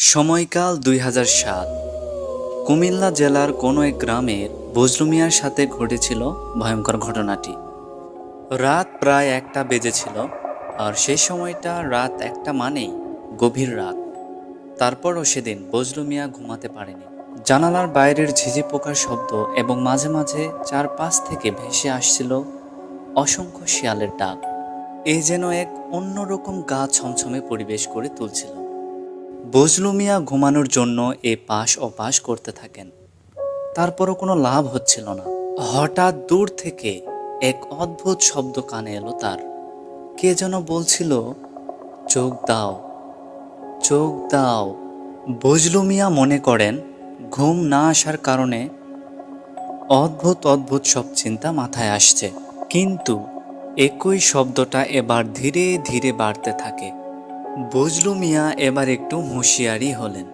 সময়কাল ২০০৭। কুমিল্লা জেলার কোনো এক গ্রামের বজলু মিয়ার সাথে ঘটেছিল ভয়ঙ্কর ঘটনাটি। রাত প্রায় ১টা বেজেছিল, আর সেই সময়টা রাত ১টা মানেই গভীর রাত। তারপরও সেদিন বজলু মিয়া ঘুমাতে পারেনি। জানালার বাইরের ঝিঝি পোকার শব্দ এবং মাঝে মাঝে চারপাশ থেকে ভেসে আসছিল অসংখ্য শিয়ালের ডাক। এ যেন এক অন্যরকম গা ছমছমে পরিবেশ করে তুলছিল। বজলু মিয়া ঘুমানোর জন্য পাশ ওপাশ করতে থাকেন, তারপরও কোনো লাভ হচ্ছিল না। হঠাৎ দূর থেকে এক অদ্ভুত শব্দ কানে এলো তার। কে যেন বলছিল, চোখ দাও, চোখ দাও। বজলু মিয়া মনে করেন ঘুম না আসার কারণে অদ্ভুত অদ্ভুত সব চিন্তা মাথায় আসছে। কিন্তু একই শব্দটা এবার ধীরে ধীরে বাড়তে থাকে। বজলু মিয়া এবার একটু হুঁশিয়ারি হলেন।